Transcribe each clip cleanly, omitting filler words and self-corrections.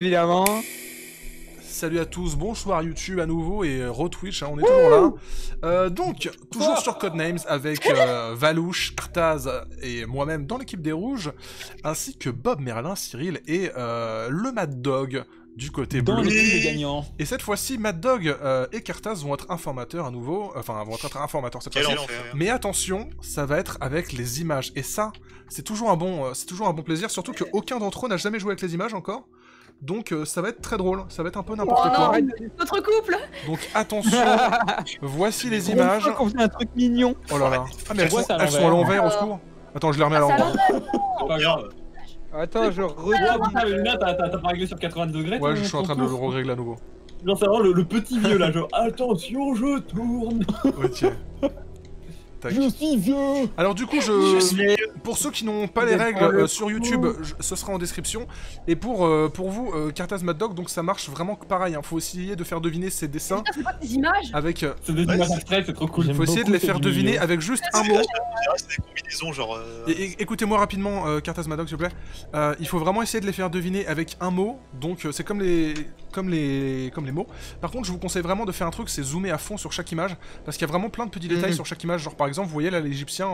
évidemment. Salut à tous, bonsoir YouTube à nouveau et re-Twitch, hein, on est toujours là. Donc, toujours sur Codenames avec Valouche, Kartaz et moi-même dans l'équipe des Rouges, ainsi que Bob, Merlin, Cyril et le Mad Dog du côté bleu. Dans l'équipe des gagnants. Et cette fois-ci, Mad Dog et Kartaz vont être informateurs à nouveau, enfin vont être informateurs cette fois-ci. Mais attention, ça va être avec les images. Et ça, c'est toujours un bon plaisir, surtout qu'aucun d'entre eux n'a jamais joué avec les images encore. Donc ça va être très drôle, ça va être un peu n'importe quoi. Notre couple. Donc attention, voici les images. On fait un truc mignon. Oh là là. Ah mais elles sont à l'envers, au secours. Attends, je les remets à l'envers. Pas grave. Attends, je Putain, mais là, t'as pas réglé sur 90 degrés. Ouais, je suis en train de le régler à nouveau. Genre, c'est vraiment le petit vieux là, genre, attention, je tourne. Ok. Tac. Je suis vieux. Alors du coup, pour ceux qui n'ont pas les règles sur YouTube, ce sera en description. Et pour vous, Kartaz Mad Dog, donc ça marche vraiment parein. Hein. Faut essayer de faire deviner ces dessins. C'est pas des images. Avec. C'est des images abstraites, c'est trop cool. Faut essayer de les faire deviner avec juste un mot. C'est des combinaisons genre. Écoutez-moi rapidement, Kartaz Mad Dog, s'il vous plaît. Il faut vraiment essayer de les faire deviner avec un mot. Donc c'est comme les mots. Par contre, je vous conseille vraiment de faire un truc, c'est zoomer à fond sur chaque image, parce qu'il y a vraiment plein de petits détails sur chaque image. Genre par exemple, vous voyez là l'Égyptien,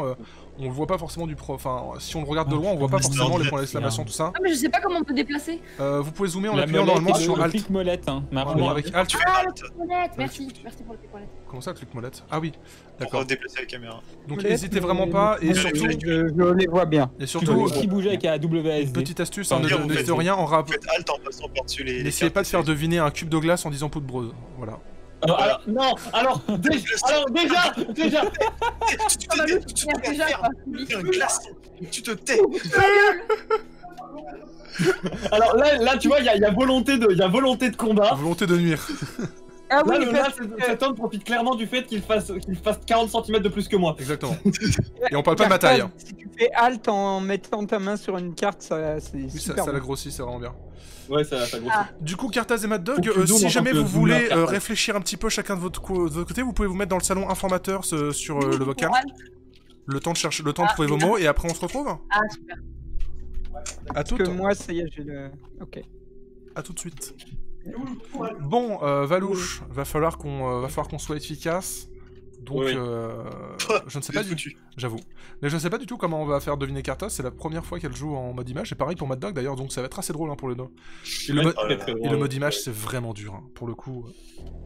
on le voit pas forcément du pro. Enfin, si on le regarde de loin, on voit pas forcément les points d'exclamation, tout ça. Ah mais je sais pas comment on peut déplacer. Vous pouvez zoomer en appuyant normalement sur Alt. Clic molette, hein. Normalement avec Alt. Ah le clic molette, merci pour le clic molette. Comment ça, clic molette? Ah oui, Pour d'accord. déplacer la caméra. Donc n'hésitez vraiment pas, et surtout, je les vois bien. et surtout, Qui bouge avec la une WSD. petite astuce, hein, Enfin, ne faites rien en rap. Faites Alt en passant par-dessus les. N'essayez pas de faire deviner un cube de glace en disant pot de brose. Voilà. Alors, non, alors, déjà Tu te tais. Alors là, tu vois, il y a volonté de combat. Volonté de nuire. Ah oui, Là, cet homme profite clairement du fait qu'il fasse 40 cm de plus que moi. Exactement. Et on parle pas de ma taille. Hein. Si tu fais Alt en mettant ta main sur une carte, ça c'est Oui, super. ça la grossit, c'est vraiment bien. Ouais, ça grossit. Du coup, Kartaz et Mad Dog, Faut que si zoom jamais en tant vous que voulez zoomer, Kartaz. réfléchir un petit peu chacun de votre côté, vous pouvez vous mettre dans le salon informateur sur le vocal. Le temps de chercher, le temps de trouver vos mots, et après on se retrouve. Ah super. À toutes. Que moi, ça y est, j'ai le. Ok. À tout de suite. Bon, Valouche, va falloir qu'on soit efficace. Donc, Oui. je ne sais pas du tout, j'avoue. Mais je ne sais pas du tout comment on va faire deviner Kartaz. C'est la première fois qu'elle joue en mode image. Et pareil pour Mad Dog d'ailleurs, donc ça va être assez drôle hein, pour le dos. Et le mode image, c'est vraiment dur hein, pour le coup.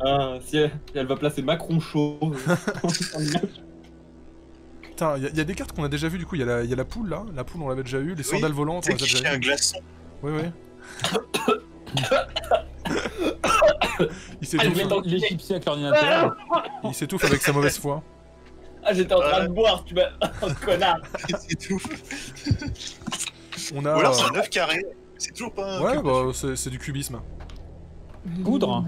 Ah, si elle va placer Macron chaud. Putain, il y a des cartes qu'on a déjà vues du coup. Il y a la poule là, la poule on l'avait déjà eu, les sandales volantes on C'est les a qui déjà un eues. glaçon. Oui, oui. Il L'Égyptien avec l'ordinateur. s'étouffe avec sa mauvaise foi. Ah, j'étais en train de boire, tu m'as. Oh, connard. C'est tout. On Ou alors c'est a. un œuf carré. C'est toujours pas un. Ouais, cube. bah c'est du cubisme. Poudre.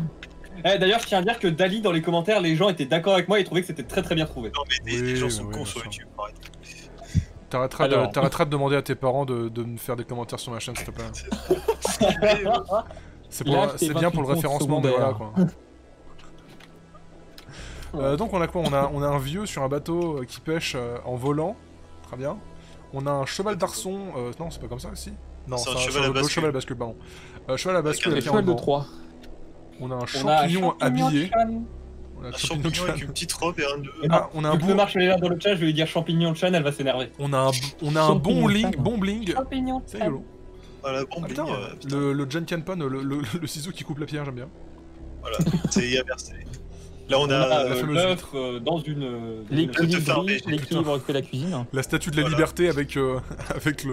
D'ailleurs, je tiens à dire que Dali, dans les commentaires, les gens étaient d'accord avec moi et trouvaient que c'était très très bien trouvé. Non, mais des Oui, gens sont oui, cons bien sur sûr. YouTube. Arrête. T'arrêteras de demander à tes parents de me faire des commentaires sur ma chaîne, s'il te plaît. C'est bien pour le référencement, mais voilà quoi. Donc on a quoi on a un vieux sur un bateau qui pêche en volant. Très bien. On a un cheval d'arçon. Non, c'est pas comme ça aussi. Non, C'est un c'est cheval à bascule. cheval à bascule, pardon. Cheval à bascule avec un Cheval de ruban. 3. On a un champignon habillé. On a Un un champignon chan. avec une petite robe et un nœud. Ah, on a un Vu que le bon. marche est là dans le chat, je vais lui dire champignon de Chan, elle va s'énerver. On a un bon Champignon bling. chan. Bon bling. Champignon. C'est rigolo. Voilà, bon Ah, bling. putain, Putain. le Jenkenpon, le ciseau qui coupe la pierre, j'aime bien. Voilà, c'est inversé. Là, on On a a. la fameuse l'œuf dans une. L'équilibre que la cuisine. La statue de la Voilà. liberté avec le.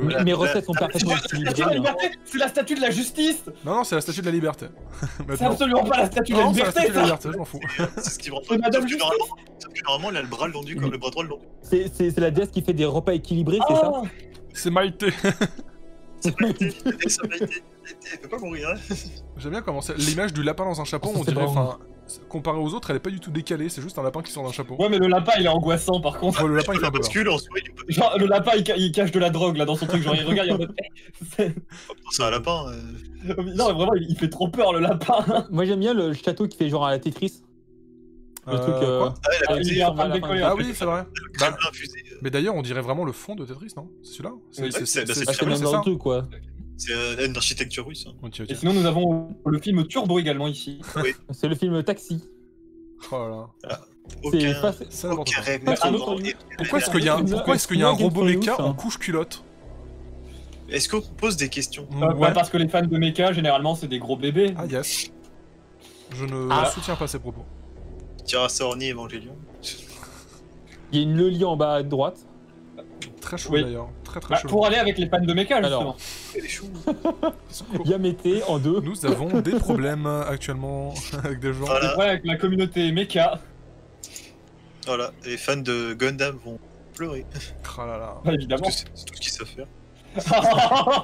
Voilà. Mes recettes sont parfaitement équilibrées. C'est la statue de la justice. Non, c'est la statue de la liberté. C'est Maintenant. absolument pas la statue de la Non, c'est la liberté. statue de la ça. liberté, je m'en fous. C'est ce qui me rend C'est Madame Sauf que normalement, elle a le bras lendu, comme le bras droit lendu. C'est la déesse qui fait des repas équilibrés, c'est ça? C'est Maïté. Ça m'a été. Elle peut pas mourir, hein. J'aime bien comment c'est. L'image du lapin dans un chapeau, Ça, on c'est dirait. bon. Enfin, comparé aux autres, elle est pas du tout décalée, c'est juste un lapin qui sort d'un chapeau. Ouais, mais le lapin il est angoissant par contre. Ouais, le lapin il fait La un peu peur. bascule, en soi, il est pas. Genre, le lapin il cache de la drogue là dans son truc, genre il regarde, il est en mode. C'est un lapin. Non, vraiment, il fait trop peur le lapin. Moi j'aime bien le château qui fait genre à la Tetris. Le truc. Quoi Ah, elle a il fusée. est en train de décoller. Ah oui, c'est vrai. Le crème infusé. Mais d'ailleurs, on dirait vraiment le fond de Tetris, non? C'est celui-là? Oui, c'est Ah, c'est même c'est dans ça. le truc quoi. C'est une architecture russe. Hein. Ok, ok. Et sinon, nous avons le film Turbo également ici. C'est le film Taxi. Oh là. C'est pas... Ça, n'importe Aucun quoi. rêve Un n'est autre trop lieu. grand. Pourquoi est-ce qu'il y a un Game robot of mecha Thrones, en couche culotte? Est-ce qu'on pose des questions? Ouais. Parce que les fans de mecha, généralement, c'est des gros bébés. Ah yes. Je ne soutiens pas ces propos. Tira Sorni Evangelion. Il y a le lit en bas à droite. Très chaud Oui. d'ailleurs. Très Bah, chaud. pour aller avec les fans de mecha, justement. Alors. Elle est chou. Il y a Mété en 2. Nous avons des problèmes actuellement avec des gens. Voilà. C'est vrai, avec la communauté mecha. Voilà, les fans de Gundam vont pleurer. Ah là là. Bah, évidemment. Parce que c'est tout ce qu'ils savent faire.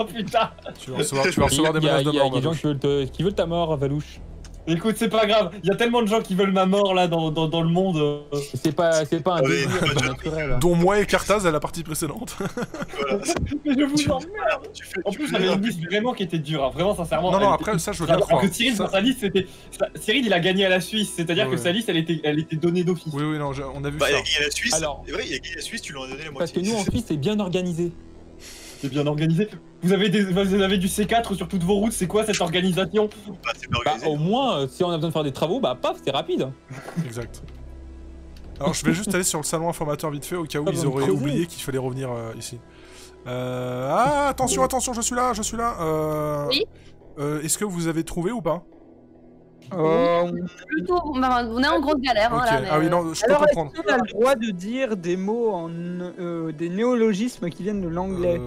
Oh putain. Tu vas recevoir des menaces de Il y a mort. des gens Valouche. qui veulent ta mort, Valouche. Écoute, c'est pas grave. Il y a tellement de gens qui veulent ma mort là dans le monde. C'est pas un Ah oui, délire, ouais, c'est naturel. Dont moi et Cartaz à la partie précédente. Voilà. Mais je vous Tu- emmerde. Tu fais, En tu plus, fais j'avais un une peu- liste vraiment qui était dure, hein. Vraiment sincèrement. Non, non, elle après était- ça je veux bien le Alors croire. que Cyril, Ça- dans sa liste, c'était. Cyril, il a gagné à la Suisse, c'est-à-dire Ouais, que ouais. sa liste, elle était donnée d'office. Oui, oui, non, on a vu Bah, il ça. a gagné la Suisse. Alors. C'est vrai, il a gagné la Suisse, tu lui en as donné la Parce moitié. que nous en Suisse, c'est bien organisé. C'est bien organisé. Vous avez du C4 sur toutes vos routes, c'est quoi cette organisation? Bah, c'est pas Bah, organisé. au moins, si on a besoin de faire des travaux, bah paf, c'est rapide. Exact. Alors je vais juste aller sur le salon informateur vite fait au cas où Pas ils besoin de auraient creuser. oublié qu'il fallait revenir ici. Ah attention, attention, je suis là, je suis là. Oui. Est-ce que vous avez trouvé ou pas? Plutôt, on est en grosse galère. Ok. Hein, là, mais, Ah oui, non, je peux Alors, comprendre. est-ce qu'on a le droit de dire des mots en des néologismes qui viennent de l'anglais?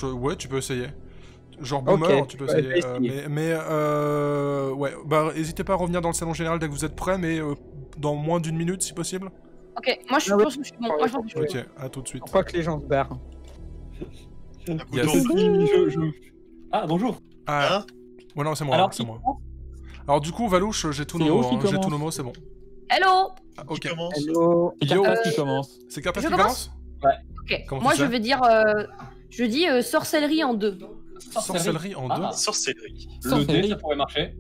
Ouais, tu peux essayer. Genre Ok, boomer, tu peux ouais, essayer. je vais essayer. Ouais, bah n'hésitez pas à revenir dans le salon général dès que vous êtes prêts, mais dans moins d'une minute si possible. Ok, moi je Ah ouais. pense que je suis bon. Moi, je pense que je suis Ok, à tout de suite. Pour pas que les gens se barrent. Un Yes. couteau. Ah, bonjour. Ah, Hein? ouais, non, c'est moi, Alors, c'est moi. Alors du coup, Valouche, j'ai tous C'est nos mots, Yo qui hein, j'ai commence. tous nos mots, c'est bon. Hello. Ah, Qui ok. commence? Hello. C'est Yo. Cartas qui commence. C'est Cartas Je qui commence commence? Ok, Comment moi tu je sais vais dire. Je dis sorcellerie en 2. Sorcellerie en deux. Ah. Sorcellerie. Le dé, ça pourrait marcher.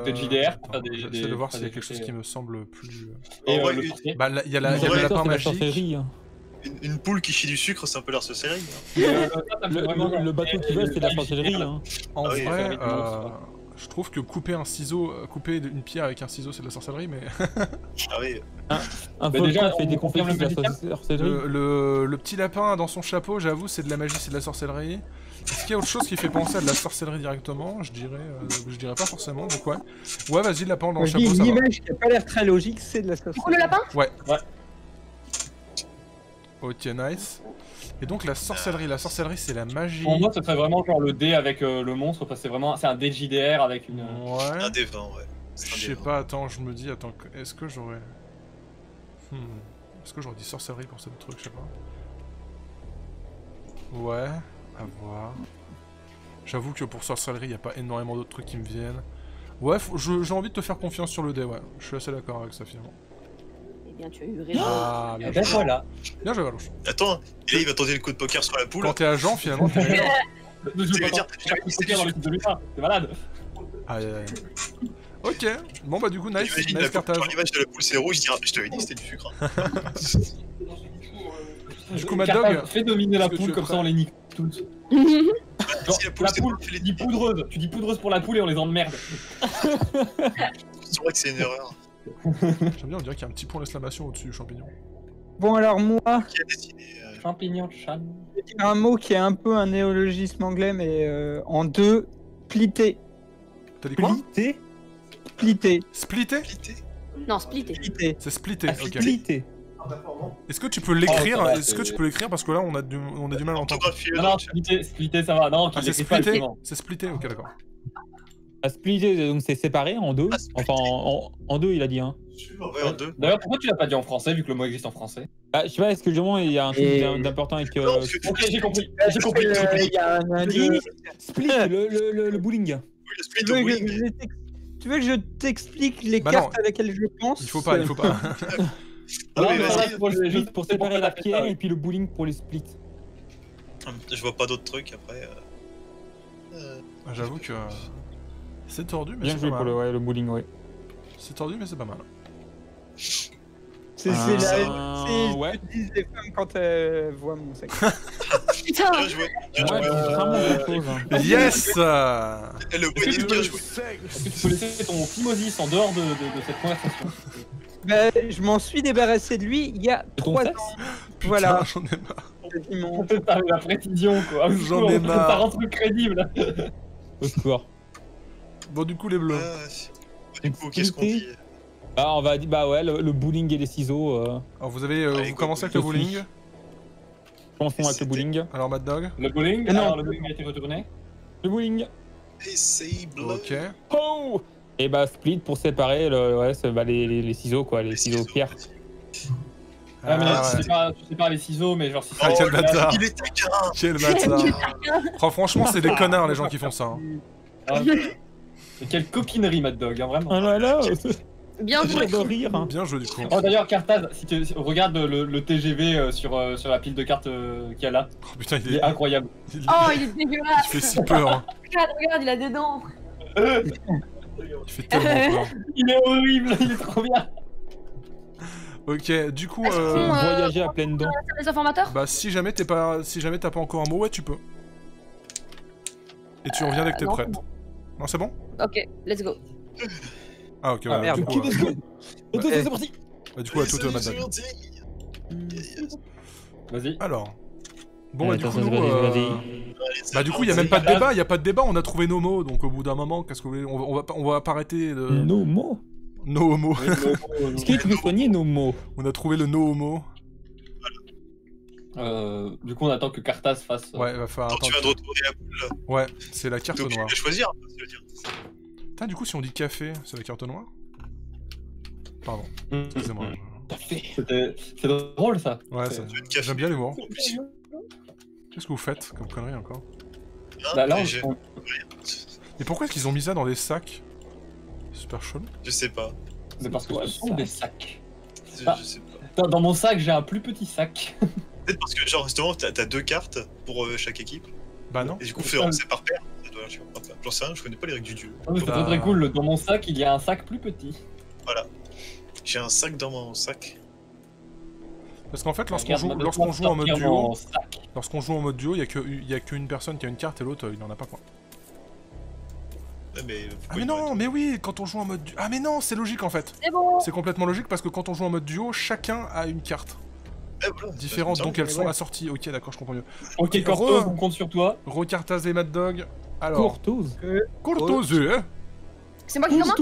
Des JDR, Attends, faire des- j'essaie des- de voir faire s'il y a des quelque chose effets, qui me semble plus. Et En vrai, le une- portier. Bah, il y a Ouais, le Ça, lapin c'est la magique. sorcellerie. Hein. Une poule qui chie du sucre, c'est un peu la sorcellerie. Hein. Ça me fait vraiment Le bateau qui vole, c'est de la sorcellerie. Hein. En Ah oui, vrai, avec le monstre. je trouve que couper un ciseau, couper une pierre avec un ciseau, c'est de la sorcellerie, mais Ah oui. Un Bah, volcan déjà, fait des on confirme conflits, le c'est de la magicien sorcellerie. le petit lapin dans son chapeau, j'avoue, c'est de la magie, c'est de la sorcellerie. Est-ce qu'il y a autre chose qui fait penser à de la sorcellerie directement? Je dirais pas forcément. Donc ouais. Ouais, vas-y, le lapin dans le Je dis chapeau, une ça va. image qui a pas l'air très logique, c'est de la Du coup, le sorcellerie. lapin? Ouais. Ouais. Ok, nice. Et donc la sorcellerie, c'est la magie. Pour moi, ce serait vraiment genre le dé avec le monstre, parce que c'est un dé JDR avec une. Ouais. Un des 20, ouais. C'est un Je des sais 20. pas, attends, je me dis, est-ce que j'aurais... Est-ce que j'aurais dit sorcellerie pour ce truc, je sais pas. Ouais, à voir. J'avoue que pour sorcellerie, il a pas énormément d'autres trucs qui me viennent. Ouais, j'ai envie de te faire confiance sur le dé, ouais. Je suis assez d'accord avec ça, finalement. Eh bien, tu as eu raison. Ah, bien Ben joué. voilà. Bien joué, Valouche. Attends, et là il va tenter le coup de poker sur la poule. Quand t'es agent, finalement, t'es meilleur. Je Tu vais veux dire, pas dans l'équipe de l'État, c'est malade. Aïe, aïe, aïe. Ok, bon bah du coup, nice, Imagine nice la poule, cartage. genre l'image de la poule c'est rouge, il dira je t'avais dit c'était du sucre. hein. Du coup, Mad Capable, Dog, fais dominer la est-ce que tu poule, es comme prêt ça on les nique tous. Genre, Si la poule la c'est poule, pas tu dis poudreuse, pour la poule et on les emmerde. c'est vrai que c'est une erreur. j'aime bien, on dirait qu'il y a un petit point d'exclamation au-dessus du champignon. Bon, alors moi, Qui a décidé Champignon de chan. je vais dire un mot qui est un peu un néologisme anglais, mais en 2, splitté. T'as dit quoi? Splitté. Splitté. Splitté? Splitté? Non, splitté. Splitté. C'est splitté, ok. Splitté. Est-ce que tu peux l'écrire? Oh, ça va, Est-ce que c'est- tu peux l'écrire? Parce que là, on a du mal à entendre. Orthographie le Non, non, splitté, ça va. Non, Ah, qu'il c'est écrit pas, splitté? justement. C'est splitté, ok, d'accord. À splitté, donc c'est séparé en deux. Ah, splitté. Enfin, en deux, il a dit. Hein. Ouais, en deux. D'ailleurs, pourquoi tu l'as pas dit en français, vu que le mot existe en français? Ah, je sais pas, est-ce que justement il y a un truc Et- d'important avec. Non, parce que tu Ok, peux j'ai compris. J'ai Est-ce compris. que, il y a un indice. Split, le bowling. le Tu split veux, au que wing. je tu veux que je t'explique les Bah non. cartes à laquelle je pense? Il faut pas, il faut pas. Ah Non, mais mais vas-y, voilà, Le split pour séparer la pourquoi pierre t'as fait et puis le bowling pour les splits. je vois pas d'autres trucs après. J'avoue que... C'est tordu, mais Bien c'est joué pas pour mal. le bowling, ouais. C'est tordu, mais c'est pas mal. C'est Ah, la... c'est ouais. ce que disent les femmes quand elles voient mon sexe. Putain. Bien joué. Bien Ouais, joué. vraiment quelque chose. Hein. Yes. Le bonus, bien joué. Est-ce que tu peux laisser ton Phimosis en dehors de cette conversation? Bah, je m'en suis débarrassé de lui il y a Ton 3 ans. sexe Putain, Voilà. j'en ai marre. Quasiment. T'as la précision quoi. J'en ai marre. Ça rend truc crédible. Au secours. Bon, du coup, les bleus. Du coup, qu'est-ce qu'on dit? Ah, on va dire, bah ouais, le bowling et les ciseaux. Alors, vous avez, Allez, vous go, commencez avec go, le bowling. Commençons avec le bowling. Alors, Mad Dog. Le bowling, Ah non. alors le bowling a été retourné. Le bowling. Et c'est bleu. Ok. Oh. Et bah split pour séparer les ciseaux quoi, les ciseaux pierre. Ah, mais Ah, tu ouais. sais pas les ciseaux, mais genre si Ah, quel bâtard. Il est taquin. Quel bâtard. Oh, franchement, c'est des connards, les gens qui font ça. Hein. Ah, mais quelle coquinerie, Mad Dog, hein, vraiment. Oh là là, Bien joué. de rire. Hein. Bien joué, du coup. Oh d'ailleurs, Cartaz, si tu regardes le TGV sur la pile de cartes qu'il y a là, Oh, putain, il est incroyable. Oh, il est il dégueulasse. fait si peur. Hein. Regarde, il a des dents. Il fait tellement peur. Il est horrible, il est trop bien. Ok, du coup, Est-ce qu'on, Voyager à pleines dents. Les informateurs? bah si jamais t'as pas encore un mot, ouais, tu peux. Et tu reviens dès que t'es non, prête. c'est bon. Non, c'est bon? Ok, let's go. Ah, ok, Ah, voilà. merde. Du coup, let's go. Attention, c'est parti. bah, du coup, à toute Mad Dog. Vas-y. Alors. Bon, bah, du coup, Attention, nous, vas-y. bah, du coup, il y a même pas de débat, il y a pas de débat, on a trouvé nos mots, donc au bout d'un moment, qu'est-ce que vous voulez, on va pas arrêter de... Nos mots. No homo. Est-ce que tu peux soigner nos mots? On a trouvé le no homo. Du coup, on attend que Cartaz fasse. Ouais, va falloir Attends, tu viens de attendre. retrouver la boule là. Ouais, c'est la carte T'es obligé noire. de choisir, ça veut dire. Putain, du coup, si on dit café, c'est la carte noire? Pardon, excusez-moi. C'est drôle ça. Ouais, C'est- ça... Tu veux de café j'aime bien l'humour. En plus, Qu'est-ce que vous faites comme connerie encore? Bah, là, j'ai- Et pourquoi est-ce qu'ils ont mis ça dans des sacs? Super chelou. Je sais pas. c'est parce que ce sont des sacs. Je, Ah. je sais pas. Dans mon sac, j'ai un plus petit sac. Peut-être parce que, genre, justement, t'as 2 cartes pour chaque équipe. Bah non. Et du coup, c'est par paire. Ça doit, je sais pas. J'en sais rien, je connais pas les règles du dieu. C'est très très cool. Dans mon sac, il y a un sac plus petit. J'ai un sac dans mon sac. Parce qu'en fait, Regarde, lorsqu'on maintenant, joue en mode sortir duo, mon sac. il y a qu'une personne qui a une carte et l'autre, il en a pas quoi. Ouais, mais, Ah mais non, mais oui, quand on joue en mode duo... Ah mais non, c'est logique en fait. C'est bon. C'est complètement logique parce que quand on joue en mode duo, chacun a une carte voilà, différente, ça me donc elles semble. sont assorties. Ok, d'accord, je comprends mieux. Ok, Cortos, on compte sur toi. Recartaz et Mad Dog. Alors, Courtoise. Courtoseux, hein. C'est moi qui commence.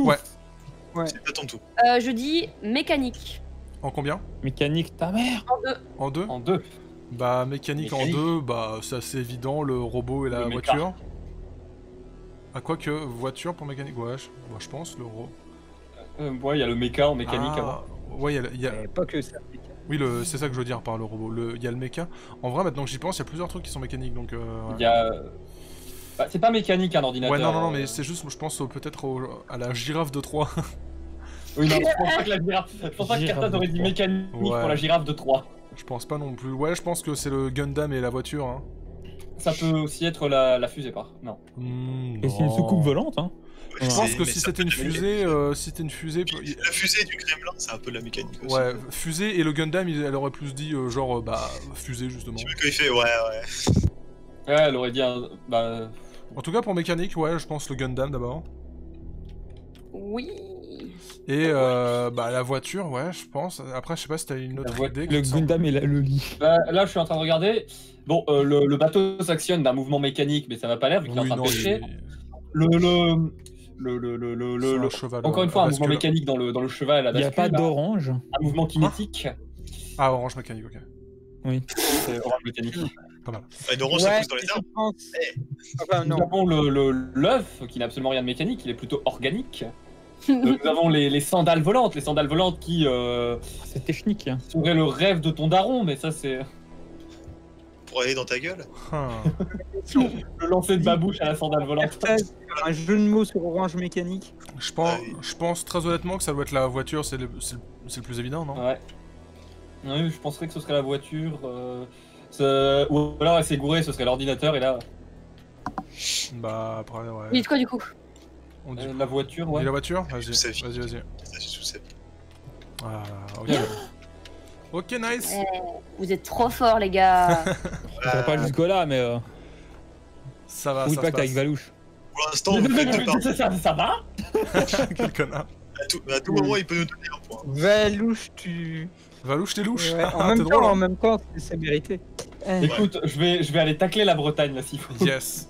Ouais. C'est pas ton tout. Je dis mécanique. En combien? Mécanique, ta mère. En deux. En deux? En deux. Bah, mécanique en Mécanique. deux, bah, c'est assez évident, le robot et la Le méca. voiture. À quoi que voiture pour mécanique? Ouais, je pense, le robot. Ouais, il y a le méca en mécanique avant. Ouais, il y a... Pas que ça. Oui, c'est ça que je veux dire par le robot. Il y a le méca. En vrai, maintenant que j'y pense, il y a plusieurs trucs qui sont mécaniques, donc... Il y a. Bah, c'est pas mécanique un ordinateur. Ouais, non, mais c'est juste, je pense peut-être à la girafe de 3. Oui, non, je pense pas que la girafe. Je pense pas que Girafe Cartaz de aurait dit trois. mécanique Ouais. pour la girafe de 3. Je pense pas non plus. Ouais, je pense que c'est le Gundam et la voiture, hein. Ça peut aussi être la fusée, par. Non. Et c'est une soucoupe volante, hein. Je pense que Mais si ça c'était peut une devenir- fusée, si c'était une fusée... La fusée du Kremlin, c'est un peu de la mécanique aussi. Ouais, fusée et le Gundam, elle aurait plus dit genre, bah, fusée justement. Tu veux qu'il fait, ouais. Ouais, elle aurait dit un. Bah. En tout cas, pour mécanique, ouais, je pense le Gundam d'abord. Oui. Et bah, la voiture, ouais, je pense. Après, je sais pas si t'as une autre idée. Le Gundam et le lit. Bah, là, je suis en train de regarder. Bon, le bateau s'actionne d'un mouvement mécanique, mais ça va pas l'air vu qu'il est en Oui, train de non, pêcher. c'est un cheval. Encore une fois, un mouvement bascule. mécanique dans le cheval. Il n'y a pas d'orange. Un mouvement kinétique. Ah, orange mécanique, ok. C'est orange mécanique. Pas mal. Une orange, ça pousse dans les je arbres. pense. Enfin, Nous non. avons l'œuf, qui n'a absolument rien de mécanique, il est plutôt organique. Nous avons les sandales volantes qui C'est technique. Hein. seraient le rêve de ton daron, mais ça c'est Pour aller dans ta gueule. le lancer de babouche à la sandale volante. Un jeu de mots sur Orange Mécanique. Je pense très honnêtement que ça doit être la voiture, c'est le plus évident, non? Ouais. Oui, je penserais que ce serait la voiture. Ou alors elle s'est gourée, ce serait l'ordinateur, et là, Bah, après, ouais. Il dit quoi du coup? On dit, la voiture, on dit ouais. la voiture? Je sais. Vas-y. Ça, c'est sous cette. Ah, ok. Ok, nice. Ouais, vous êtes trop forts, les gars. Je serais pas jusque là, mais Ça va, oui, ça pas se que avec passe. Valouche. Pour l'instant, vous faites deux parties. Ça va? Quel connard. À tout moment, il peut nous donner un point. Valouche, tu. Valouche, t'es louche. Ouais, Ah, t'es drôle. en même temps, c'est mérité. Écoute, je vais aller tacler la Bretagne là s'il faut. Yes.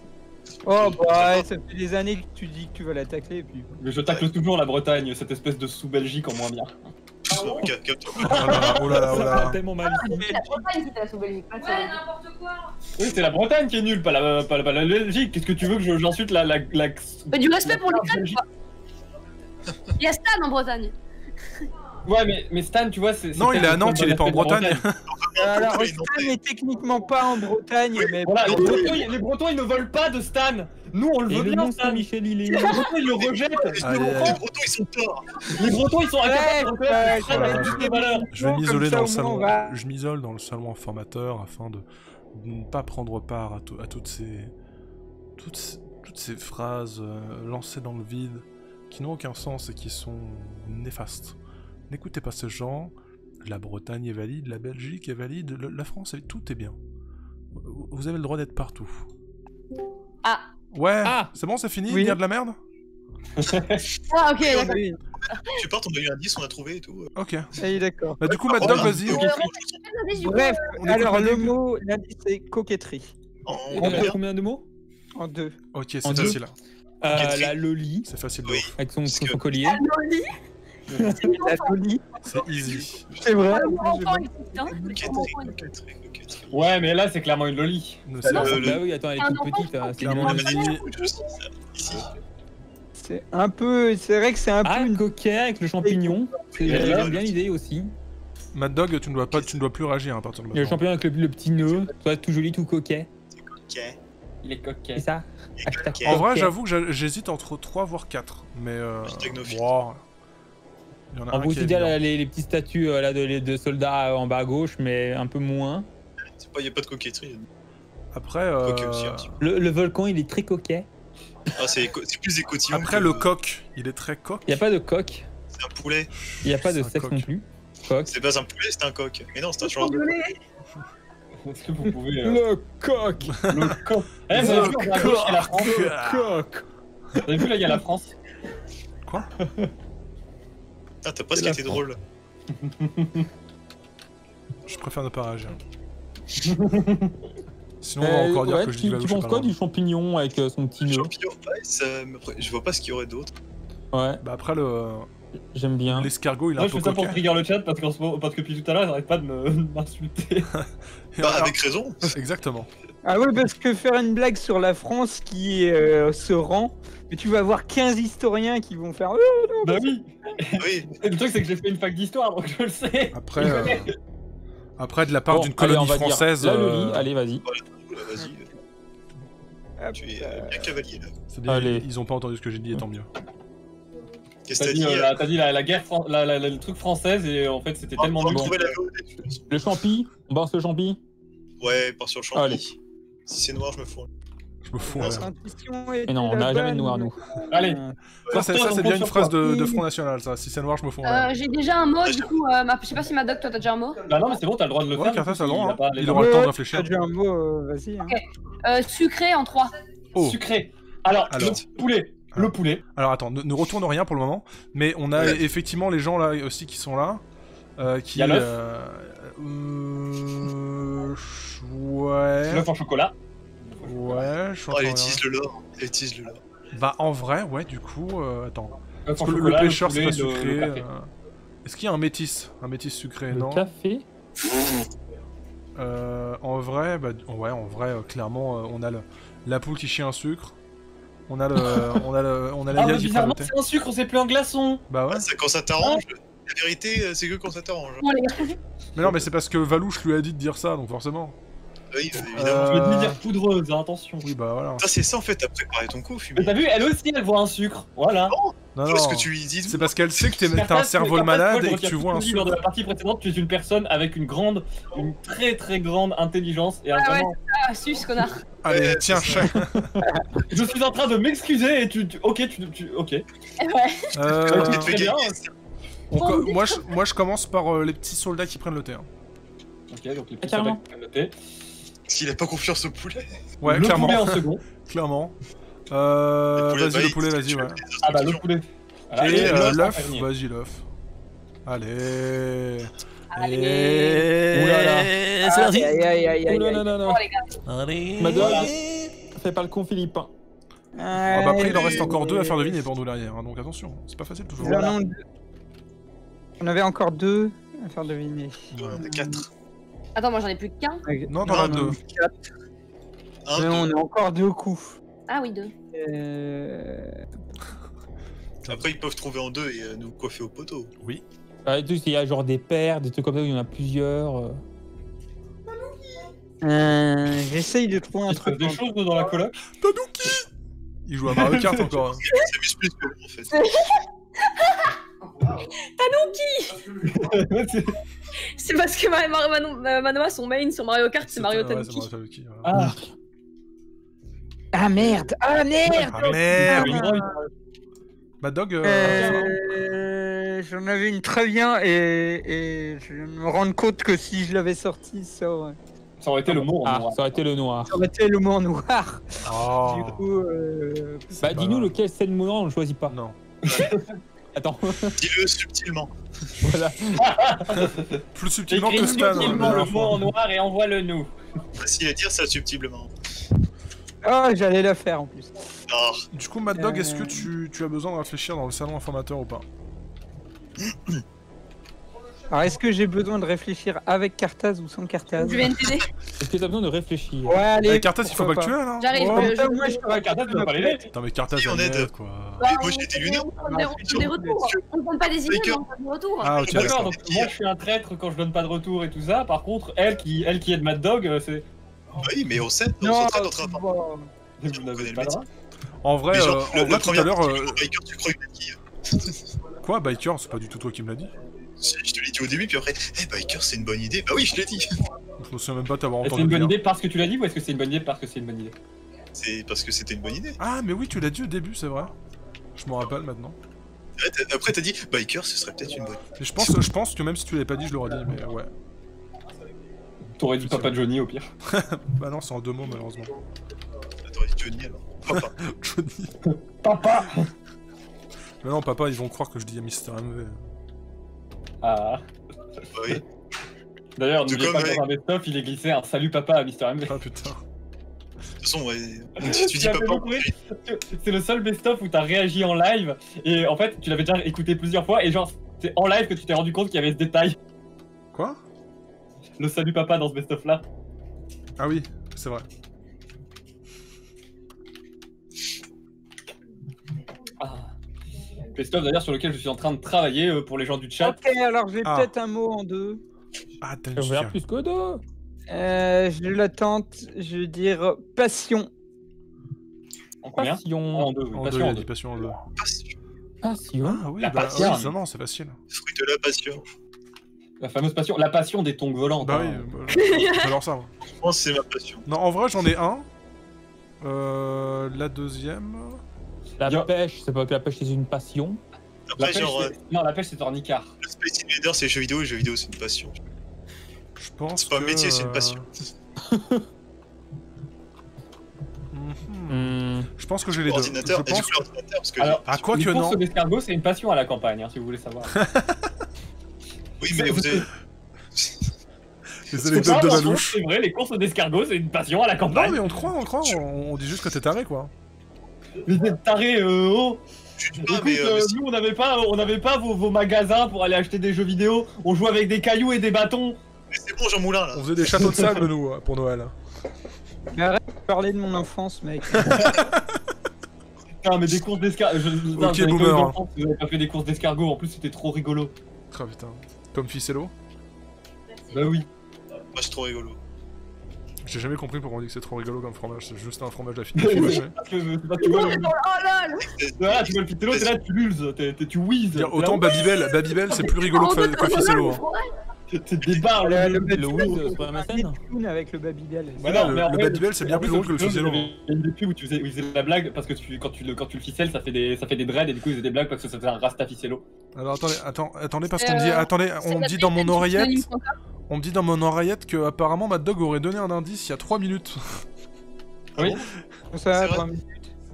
Oh bah ouais, ça fait des années que tu dis que tu vas l'attaquer et puis. Mais je tacle toujours la Bretagne, cette espèce de sous-Belgique en moins bien. Calme-toi. Oh là là, oh là là, oh Ça là va là. tellement mal. C'est la Bretagne qui t'a sous-Belgique. Ouais, n'importe quoi. Oui, c'est la Bretagne qui est nulle, pas la Belgique. Qu'est-ce que tu veux que j'insulte la. Mais du respect pour les Belges, quoi. Il y a Stan en Bretagne. Ouais, mais Stan, tu vois, c'est. Non, il est à Nantes, il est pas en Bretagne. Alors, Oui, Stan non, n'est techniquement pas en Bretagne, mais. Voilà, les Bretons ils ne veulent pas de Stan. Nous on le Et veut le bien, monstre Stan. Michel, il est Les Bretons ils le rejettent. Allez, Les allez. Bretons, ils sont torts. Les Bretons ils sont incapables de reconnaître Stan ouais, avec toutes les valeurs. Je vais Comme m'isoler ça, dans le au moins, salon. on va- Je m'isole dans le salon informateur afin de ne pas prendre part à toutes ces phrases lancées dans le vide qui n'ont aucun sens et qui sont néfastes. N'écoutez pas ces gens. La Bretagne est valide, la Belgique est valide, la France, tout est bien. Vous avez le droit d'être partout. Ah. Ouais, Ah. c'est bon, c'est fini, Oui. il y a de la merde. Ah, ok, d'accord. Oui, Tu pars, on a eu un 10, on a trouvé et tout. Ok. ça y est, d'accord. Bah du coup, Mad Dog, vas-y. Bref, On écoute alors le Madame. mot, l'indice c'est coquetterie. On peut combien de mots? En 2. Ok, c'est En deux. facile. La Loli, C'est facile de Oui. ouf. avec son Parce que- collier. La folie. C'est easy. C'est vrai. Coquetterie. Ouais, mais là c'est clairement une loli. Nous, Bah, c'est- Bah oui, attends, elle est Un toute enfant, petite. C'est clairement une- easy. Ici. C'est un peu. C'est vrai que c'est un peu Ah, une. coquet avec le champignon. J'aime bien l'idée aussi. Mad Dog, tu ne dois plus réagir à partir de Le maintenant. champignon avec le petit nœud, soit tout joli, tout coquet. Ok. Il est coquet. C'est ça? Hashtag Ok. En vrai, coquet. j'avoue que j'hésite entre 3 voire 4. Mais Hashtag no fit. wow. Il y en a On un voit qui est aussi dire évident. les petites statues là de soldats en bas à gauche, mais un peu moins. Il n'y a pas de coquetterie. Après, Coquet aussi, un petit peu. Le volcan, il est très coquet. Ah, c'est plus des cotillons. après que- le coq, il est très coq. Il n'y a pas de coq, C'est un poulet. il n'y a pas de C'est un sexe coq. non plus. Coq. C'est pas un poulet, c'est un coq. Mais non, c'est un genre de. Est-ce que vous pouvez. Le coq! Le coq. Eh, vous avez vu, à gauche, il y a la France. Coq! Vous avez vu là, il y a la France. Quoi? Ah, t'as presque été drôle. Je préfère ne pas réagir. Sinon, on va encore dire que je dis tu Valouche, penses j'ai pas quoi le droit. du champignon avec son petit nœud? Champignon, ouais, je vois pas ce qu'il y aurait d'autre. Ouais, Bah après, j'aime bien. l'escargot, il est Moi un je peu fais ça pour coquet. trigger le chat parce que depuis tout à l'heure, ils n'arrêtent pas de m'insulter. Et Bah, alors- avec raison. Exactement. Ah ouais, parce que faire une blague sur la France qui se rend, mais tu vas avoir 15 historiens qui vont faire. Bah oui. Oui. Et le truc c'est que j'ai fait une fac d'histoire donc je le sais. Après, après de la part Bon, d'une allez, colonie on va dire française, La Loli, allez, vas-y. Oula, vas-y. Hop, Tu es bien cavalier là. c'est-à-dire, Allez. ils ont pas entendu ce que j'ai dit, et tant mieux. Qu'est-ce que T'as t'as dit, dit t'as dit la guerre, le truc française et en fait c'était tellement On va nul. trouver la VOD, je pense. Le champi, on balance le champi. Ouais, part sur le champ. Allez. Si c'est noir, je me fous. Je me fous. Non, ouais. ça- l'intuition Et non, on n'a jamais de noir, nous. Allez, Ça, c'est bien une phrase de Front National, ça. Si c'est noir, je me fous. Ouais, J'ai déjà un mot, du coup, je sais pas si Madoc, toi t'as déjà un mot. bah non mais c'est bon, t'as le droit de le Ouais, faire. Carthage, t'as le droit, Il a hein. pas les Il aura le temps de réfléchir. T'as déjà un mot, vas-y. Hein. Sucré en 3. Oh. Sucré. Alors, Alors. le poulet. Le poulet. Alors attends, ne retourne rien pour le moment, mais on a Ouais. effectivement les gens là aussi qui sont là. Qui, Y a l'œuf. Ouais. L'œuf en chocolat. Ouais, je suis en Oh, train elle de utilise le lore. Elle utilise le lore. Bah en vrai, ouais, du coup, attends. L'œuf Parce en que le chocolat, pêcheur c'est poulet, pas sucré. le café. Est-ce qu'il y a un métis sucré? Le Non. café. En vrai, bah ouais, en vrai, clairement, on a la poule qui chie un sucre. On a la Ah mais hyène qui bizarrement fera c'est un sucre, c'est plus un glaçon. Bah ouais. Ah, ça, quand ça t'arrange, la vérité, c'est que quand ça t'arrange. Bon, les gars. Mais non, mais c'est parce que Valouche lui a dit de dire ça, donc forcément. Oui, évidemment. Je vais te dire poudreuse, hein, attention. Oui, bah voilà. Ça, c'est ça en fait, t'as préparé ton coup, Mais fumé. t'as vu, elle aussi elle voit un sucre. Voilà. Non, Parce non. que tu lui dis. C'est parce qu'elle sait que t'as un Carthage, cerveau Carthage, malade moi, et je que tu retiens vois un tout ce que tu dis lors de sucre. la partie précédente, tu es une personne avec une très très grande intelligence et un Ah ouais. vraiment. Ah, sus, connard. Allez, tiens, chat. Je suis en train de m'excuser et ok, ok. Ouais. Tu te fais Très bien. gagner. Moi je commence par les petits soldats qui prennent le thé. Hein. Ok, donc les petits Carrément. soldats qui prennent le thé. S'il a pas confiance au poulet. Ouais, Le clairement. poulet en second. Clairement. poulet, Vas-y, le poulet, vas-y, ouais. Ah bah le poulet. Voilà, Et l'œuf en l'œuf, dernier. vas-y, l'œuf. Allez. Allez. Ouh là là. C'est parti. Aïe, aïe, aïe, aïe, Oh aïe. non, non, non, Oh non. les gars. Allez. Madone, Voilà. fais pas le con, Philippe. Hein. Ah bah après, il en reste encore 2 à faire deviner pour nous derrière, hein, donc attention, c'est pas facile toujours. Voilà. On avait encore 2 à faire deviner. On a 4. Attends, moi j'en ai plus qu'un. Non, t'en as 2. Mais on a encore 2 coups. Ah oui, 2. Après, ils peuvent trouver en 2 et nous coiffer au poteau. Oui. Et tout, il y a genre des paires, des trucs comme ça où il y en a plusieurs. J'essaye de trouver un Il se passe truc. des choses dans la coloc. Tanuki. Il joue à Mario Kart encore. Hein. Ils s'amusent plus que nous, en fait. C'est parce que Manoma, son main sur Mario Kart, c'est Mario Ouais, Tanuki. c'est Mario Tanuki. Voilà. Ah, Ah merde! Ah merde! Ah merde. oui. Mad Dog, J'en avais une très bien et je me rends compte que si je l'avais sorti, ça aurait Ça aurait été le mot en Ah, noir. ça aurait été le noir. été le mot en noir. Oh. Du coup, Bah, pas dis-nous grave. lequel c'est le noir, on le choisit pas. Non. Attends, Dis-le subtilement. voilà. Plus subtilement que Écris Stan. subtilement la le dernière mot en fois. noir et envoie-le nous. Facile à dire ça subtilement. oh, j'allais la faire en plus. Ah, Du coup, Mad Dog, est-ce que tu as besoin de réfléchir dans le salon informateur ou pas? Alors, est-ce que j'ai besoin de réfléchir avec Cartaz ou sans Cartaz? Je viens de t'aider. Est-ce que t'as besoin de réfléchir? Ouais, allez. Avec Cartas, il faut pas pourquoi que tu aies là. J'arrive. Ouais, je- moi, je Ah, Cartaz, tu vas pas l'aider. Putain, mais Cartas, Si, on elle aide. m'aide, quoi. Bah, moi, j'ai été lunaire. on prend des retours. On ne compte pas des idées, mais on prend des retours. Ah, ok, D'accord, d'accord. donc moi je suis un traître quand je donne pas de retour et tout ça. Par contre, elle qui aide Mad Dog, c'est. Oui, mais on s'aide, on Non, s'entraide entre rapport. bon. Vous connaît n'avez le pas le métier. droit. En vrai, Mais genre, en vrai, tout premier à l'heure. Biker, tu crois que qui Quoi, Biker? C'est pas du tout toi qui me l'as dit. Si, je te l'ai dit au début, puis après, Biker, c'est une bonne idée. Bah oui, je l'ai dit. Je me souviens même pas t'avoir Est-ce que c'est entendu une le bonne dire. idée parce que tu l'as dit ou est-ce que c'est une bonne idée parce que c'est une bonne idée? C'est parce que c'était une bonne idée. Ah, mais oui, tu l'as dit au début, c'est vrai. Je m'en rappelle maintenant. Ouais, après, t'as dit, Biker, ce serait peut-être une bonne idée. Et je pense que même si tu l'avais pas dit, je l'aurais dit, mais ouais. T'aurais dit Papa Johnny au pire. Bah non, c'est en 2 mots, malheureusement. T'aurais dit Johnny alors. Papa. Johnny. Papa. Mais non, papa, ils vont croire que je dis à Mister MV. Ah. Bah oui. D'ailleurs, Tout n'oubliez comme pas que dans un best-of, il est glissé un salut papa à Mr. MV. Ah putain. De toute façon, ouais. Si tu dis Tu l'as fait papa, beaucoup rire. C'est le seul best-of où t'as réagi en live et en fait tu l'avais déjà écouté plusieurs fois et genre c'est en live que tu t'es rendu compte qu'il y avait ce détail. Quoi? Le salut papa dans ce best-of là. Ah oui, c'est vrai. Ah. Best-of d'ailleurs sur lequel je suis en train de travailler pour les gens du chat. Ok, alors j'ai Ah. peut-être un mot en 2. Ah, t'as Je vais faire plus que deux. Je l'attente, je veux dire passion. En combien? Passion. En deux, oui. En 2, Passion il en a deux. dit passion en 2. Passion. Ah oui, La bah passion. oui, non, c'est facile. fruit de la passion. La fameuse passion, la passion des tongs volantes. Bah oui, hein. j'adore ça. Moi. Je pense que c'est ma passion. Non, en vrai, j'en ai un. La deuxième. La Yo. pêche, c'est pas que la pêche c'est une passion. La Après, pêche, genre, non, la pêche c'est ornicard. le Space Invader, c'est jeux vidéo et jeux vidéo, c'est une passion. Je pense. C'est pas un que, métier, c'est une passion. Je pense que j'ai les deux. Ordinateur, Je et du pense. coup, l'ordinateur, parce que. Alors, Ah, quoi une que course non. d'escargot c'est une passion à la campagne, hein, si vous voulez savoir. Oui, mais vous avez. Les C'est anecdotes pas de un mensonge, Manouche. C'est vrai, les courses d'escargot c'est une passion à la Non, campagne. mais on te croit, on dit juste que t'es taré, quoi. Mais vous êtes tarés, oh. Je dis Écoute, pas, mais. nous on n'avait pas vos magasins pour aller acheter des jeux vidéo. On jouait avec des cailloux et des bâtons. Mais c'est bon, Jean Moulin, là. On faisait des châteaux de sable, nous, pour Noël. Mais arrête de parler de mon enfance, mec. Putain, mais des courses d'escargot. Ok, boomer. Vous avez pas fait des courses d'escargot, en plus c'était trop rigolo. Ah putain. Comme Ficello. Bah oui. Moi, c'est trop rigolo. J'ai jamais compris pourquoi on dit que c'est trop rigolo comme fromage. C'est juste un fromage affiné. Parce que c'est pas que tu vois le. Oh lol. Voilà, tu vois le ficello, t'es là, tu lulles, tu whizzes. Autant Babybel, c'est plus rigolo que Ficello. Hein. C'est des barres, Le Wiz sur MSN. Neptune avec le Babybel. Voilà, mais en le vrai, Babybel, c'est bien plus drôle que le Ficello. Il y a une pub où ils faisaient la blague parce que quand tu le ficelles, ça fait des dreads et du coup ils faisaient des blagues parce que ça faisait un Rasta Ficello. Alors attendez, parce qu'on me dit, on me dit dans mon oreillette, que apparemment Mad Dog aurait donné un indice il y a 3 minutes. Oui. Ça, C'est vrai.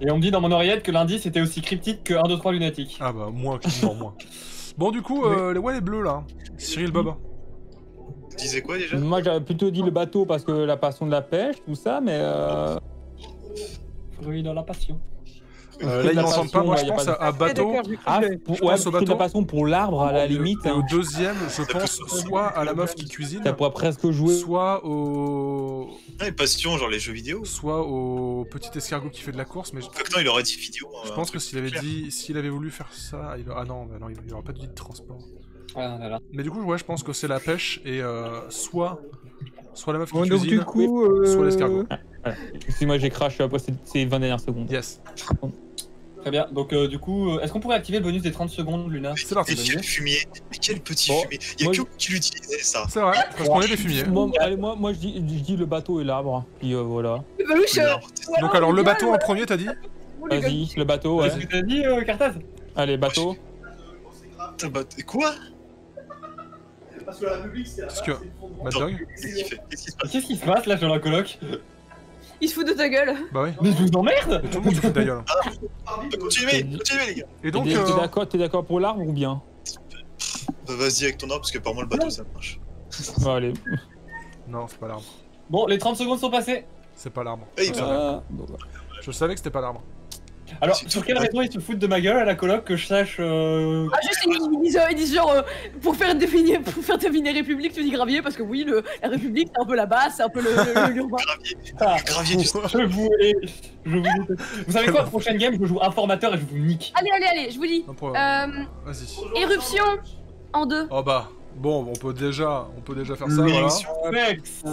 Et on me dit dans mon oreillette que l'indice était aussi cryptique que 1, 2, 3 lunatique. Ah bah moins. Bon du coup, les bleus là. Cyril Bob. Tu disais quoi déjà? Moi j'avais plutôt dit le bateau parce que la passion de la pêche, tout ça, mais Oui, dans la passion. Là ils la m'entendent pas, passion, moi ouais, je y a pense pas de- à bateau. ah, Je ouais, pense au plutôt de bateau. la passion pour l'arbre à la limite. Et au hein. deuxième, je pense soit à la meuf qui cuisine, Ça pourrait presque jouer. soit au Les passions, genre les jeux vidéo. petit escargot qui fait de la course, mais Cocteau, il aurait dit vidéo. je pense que s'il avait voulu faire ça, ah non, il aurait pas dit de transport. Ah là là. Mais du coup, ouais, je pense que c'est la pêche et soit la meuf qui Bon, donc cuisine, du coup, soit l'escargot. Si moi j'ai crash après ces 20 dernières secondes. Yes. Très bien. Donc du coup, est-ce qu'on pourrait activer le bonus des 30 secondes, Luna? C'est parti. Et quel fumier. Mais quel petit Bon, fumier. Il y a moi, que qui l'utilisait ça. C'est vrai, parce qu'on est des fumiers. Bon, allez, moi je dis le bateau et l'arbre, puis voilà. Beluche, Donc alors le bateau en premier, t'as dit? Vas-y, le bateau, ouais. Qu'est-ce que t'as dit, Cartaz? Allez, bateau. Putain, bah, quoi? Parce que Mad Dog. Qu'est-ce qu'il fait? Qu'est-ce qui se passe? Qu'est-ce qui se passe là sur la coloc? il se fout de ta gueule. Bah oui. Mais je vous emmerde! Et tout le monde se fout de ta gueule. Continuez les gars. Et donc, T'es d'accord pour l'arbre ou bien? Bah, vas-y avec ton arbre, parce que par moi le bateau ça marche. Bon, allez. non, c'est pas l'arbre. Bon, les 30 secondes sont passées. C'est pas l'arbre. Hey, bah, Bon, bah. Je savais que c'était pas l'arbre. Alors, C'est sur tout. quelle raison ils se foutent de ma gueule à la coloc que je sache Ah, juste, ils disent genre, pour faire deviner République, tu dis Gravier, parce que oui, la République, c'est un peu la base, c'est un peu l'urbain. gravier. Ah, Le gravier du Vous savez quoi, prochaine game, je joue informateur et je vous nique. Allez, je vous dis. Non, vas-y. Éruption en 2. Oh bah, bon, on peut déjà faire ça, voilà. Éruption. Mex.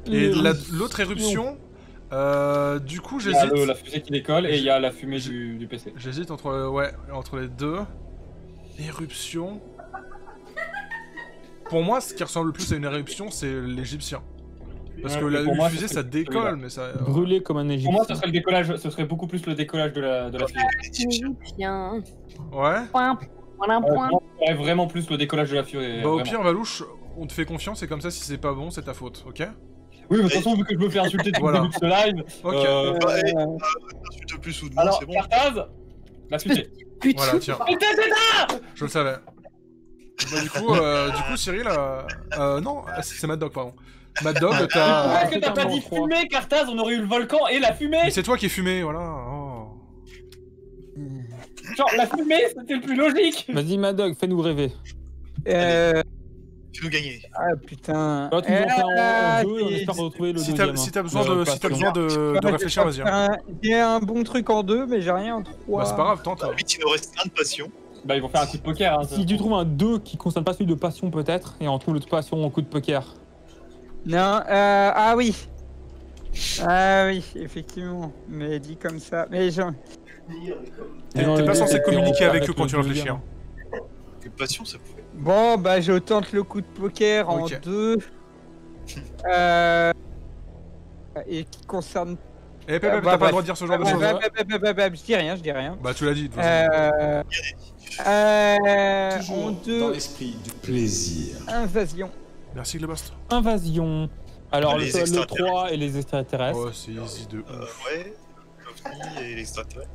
Et l'autre éruption, du coup Il y a j'hésite. la fusée qui décolle et il y a la fumée du PC. J'hésite entre les deux. Éruption. Pour moi, ce qui ressemble le plus à une éruption, c'est l'Égyptien. Parce Ouais, que mais la pour moi, fusée, ce ça serait décolle, celui-là. mais ça. Brûlé comme un Pour moi, Égyptien. ce serait le décollage, ce serait beaucoup plus le décollage de la fusée. Tiens. Ouais. Point. Voilà un point. Ouais, vraiment plus le décollage de la fusée. Bah au vraiment. pire, Valouche, on te fait confiance et comme ça, si c'est pas bon, c'est ta faute, ok? Oui, mais de toute façon, vu que je me fais insulter depuis Voilà. le début de ce live. Ok. Bah, hey, insulte plus ou de moins, Alors, c'est bon. Cartaz, la fusée. Putain. Voilà, tiens, Putain, c'est ça! je le savais. Bah, du coup, Cyril, non, c'est Mad Dog, pardon. Mad Dog, Pourquoi t'as. est-ce que t'as pas dit fumée, Cartaz? On aurait eu le volcan et la fumée! Mais c'est toi qui es fumé, voilà. Oh. Genre, la fumée, c'était le plus logique! Vas-y, Madog, fais-nous rêver. Tu nous gagner. Ah putain. Alors, tu nous en fais en jeu et on espère retrouver le Si deuxième. t'as besoin de réfléchir, vas-y. J'ai un bon truc en 2, mais j'ai rien en 3. Bah, c'est pas grave, tente. Vite, il nous reste un de passion. Bah, ils vont faire un coup de poker. Hein, Si tu trouves un 2 qui concerne pas celui de passion, peut-être, et on trouve le de passion en coup de poker. Non, ah oui. Ah oui, effectivement. Mais dit comme ça. Mais genre. T'es pas censé communiquer avec eux quand tu réfléchis. Hein. Que passion, ça pouvait. Bon, bah je tente le coup de poker en Ok. 2. Et qui concerne. Eh, Pep, bah, t'as pas le bref. droit de dire ce genre de choses. Je dis rien, je dis rien. Bah, tu l'as dit, de toute façon. En Toujours dans 2, l'esprit du plaisir. invasion. Merci, Globast. Invasion. Alors, Les le extraterrestres. 3 et les extraterrestres. Oh, c'est easy de ouf. Ouais. L'OVNI et l'extraterrestre.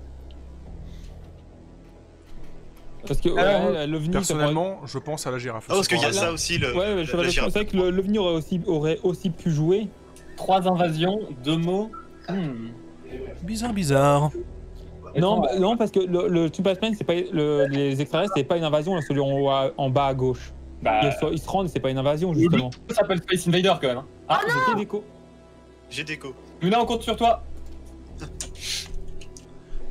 Parce que Alors, ouais, l'OVNI, Personnellement, je pense à la girafe. Ah, parce qu'il y a Là- ça aussi, le. Ouais, la girafe. c'est vrai que l'OVNI aurait aussi pu jouer. 3 invasions, 2 mots. Bizarre. Non, parce que le Superman, c'est pas les extraterrestres, c'est pas une invasion, là, celui en bas à gauche. Bah, Ils se rendent, c'est pas une invasion justement. ça s'appelle Space Invader quand même. Hein. Ah, c'était déco. J'ai déco. Luna, on compte sur toi.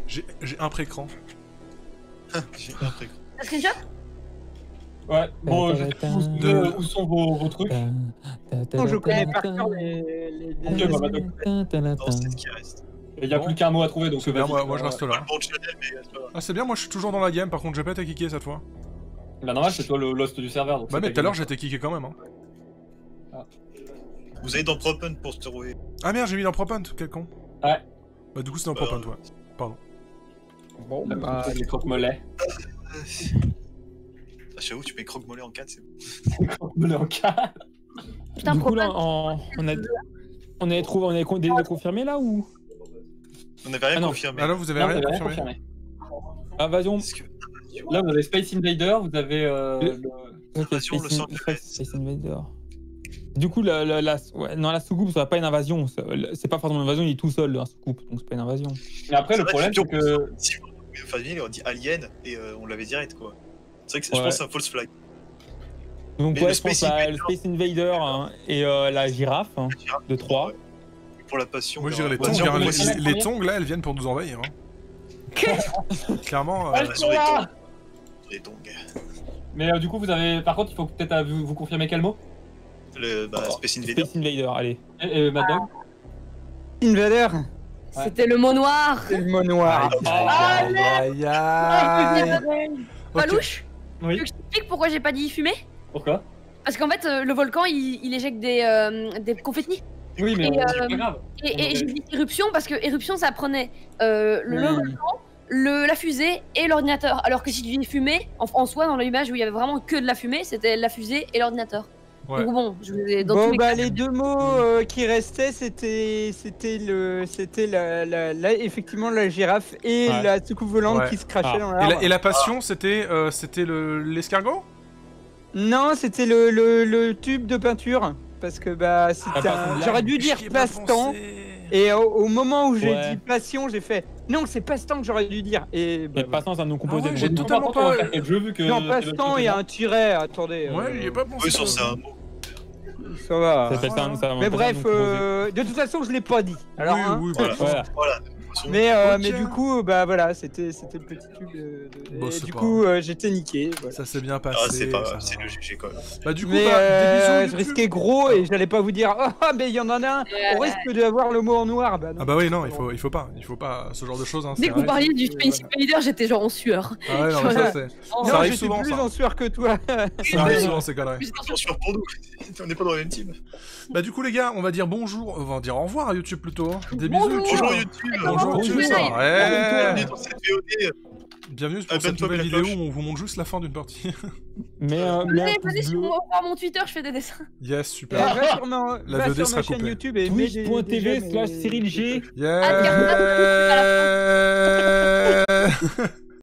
J'ai un pré-écran. J'ai compris. Un screenshot? Ouais, bon, je sais où sont vos trucs. Non, je connais par cœur les Ok, bah, Non, c'est ce qui reste. Il y a plus qu'un mot à trouver donc C'est bien, vas-y. moi je reste Pas là. le bon channel, mais c'est pas grave. Ah, c'est bien, moi je suis toujours dans la game, par contre j'ai pas été kické cette fois. Bah normal, c'est toi le host du serveur. Donc Bah c'est mais ta tout à l'heure game. j'étais kické quand même. Hein. Vous allez dans Propen pour se trouver. Ah merde, j'ai mis dans Propant, quel con. Ouais. Bah du coup c'est dans Propant, ouais. Pardon. Bon, La bah, les croque-mollets. Ah, j'avoue, tu mets croque-mollet en 4, c'est bon. Croque-mollets en cas. Putain, Du coup, là, Propane. on avait trouvé, on avait déjà confirmé là ou On n'avait rien Ah non. confirmé. Ah là vous avez Non, rien t'avais rien confirmé. confirmé. Invasion. Parce que... Là, vous avez Space Invader, vous avez Ok, Invasion, le Space centre de Space Invader. Du coup, la soucoupe, ça va pas une invasion. C'est pas forcément une invasion, il est tout seul, un soucoupe, donc c'est pas une invasion. Mais après, le C'est vrai, problème, c'est que. Si on famille, on dit Alien et on l'avait direct quoi. C'est vrai que je Ouais. pense que c'est un false flag. Donc Mais ouais, le je pense Space à le Space Invader hein, et la girafe hein, de 3. Pour la passion. Moi je dirais les on va tongs, dire hein, qu'on va les- essayer- les tongs là elles viennent pour nous envahir. Hein. Clairement. Ouais, sur les tongs. Sur les tongs. Mais du coup, vous avez. Par contre, il faut peut-être vous confirmer quel mot. Le Space Invader. Space Invader, allez. Et Mad Dog. Invader, C'était le mot noir. c'est le mot noir. Aïe aïe aïe. Ok. Palouche, Oui. tu veux que je t'explique pourquoi j'ai pas dit fumer? Pourquoi? Parce qu'en fait, le volcan, il éjecte des confettis. Oui, mais Et, c'est pas grave. Et j'ai dit éruption parce que éruption, ça prenait le volcan, la fusée et l'ordinateur. Alors que si tu dis fumée, en soi, dans l'image où il y avait vraiment que de la fumée, c'était la fusée et l'ordinateur. Ouais. Donc bon, je vous ai dans tous Bon les bah cas. les deux mots qui restaient c'était effectivement la girafe et Ouais. la soucoupe volante Ouais. qui se crachait Ah. dans Et l'arbre. la passion c'était l'escargot. Non, c'était le tube de peinture parce que bah c'était Ah, j'aurais dû dire J'y ai pas passe-temps pensé. et au moment où j'ai Ouais. dit passion, j'ai fait non, c'est passe-temps que j'aurais dû dire et bah, Mais passant, ça nous compose Ah ouais, des j'ai mots. totalement Par contre, on va pas- faire quel jeu vu que. non, passe-temps, il y a un tiret, attendez. Ouais, j'y ai pas pensé. Oui, sur c'est un mot. Ça va. Ça s'appelle ça, ça va Mais pas bref, nous composer. de toute façon, je l'ai pas dit. Alors, oui, hein. oui, Voilà. Voilà. Voilà. Mais Ok. du coup, bah voilà, c'était le petit tube. Bon, et c'est du pas coup, j'étais niqué. Voilà. Ça s'est bien passé. Ah, c'est pas ça grave, c'est va. le GG quand même. Bah du coup, Mais bah, des bisous. je risquais gros et j'allais pas vous dire oh mais il y en a un. On risque d'avoir le mot en noir. Bah non. Ah bah oui, non, il faut pas ce genre de choses. Hein, Dès c'est que vous vrai. parliez du Space Invader, j'étais genre en sueur. Ah ouais, non, mais ça c'est. Oh, Ça Non, arrive j'étais souvent, plus ça. en sueur que toi. Ça arrive souvent ces conneries. Attention pour nous, on n'est pas dans la même team. Bah du coup les gars, on va dire bonjour, on va dire au revoir à YouTube plutôt. Hein. Des bisous. Bonjour. Bonjour ciao. YouTube. Bonjour Bonjour, YouTube. YouTube. Ouais. Bienvenue dans cette VOD. Bienvenue pour Abonne-toi, cette nouvelle mets la vidéo cloche. où on vous montre juste la fin d'une partie. Mais un Venez pouce sur bleu. mon Twitter, je fais des dessins. Yes, Et super. va sur ma, La va VOD sur sera ma chaîne coupée. YouTube et mets des Twitch.tv j'aime slash et- Cyril G. Yeah.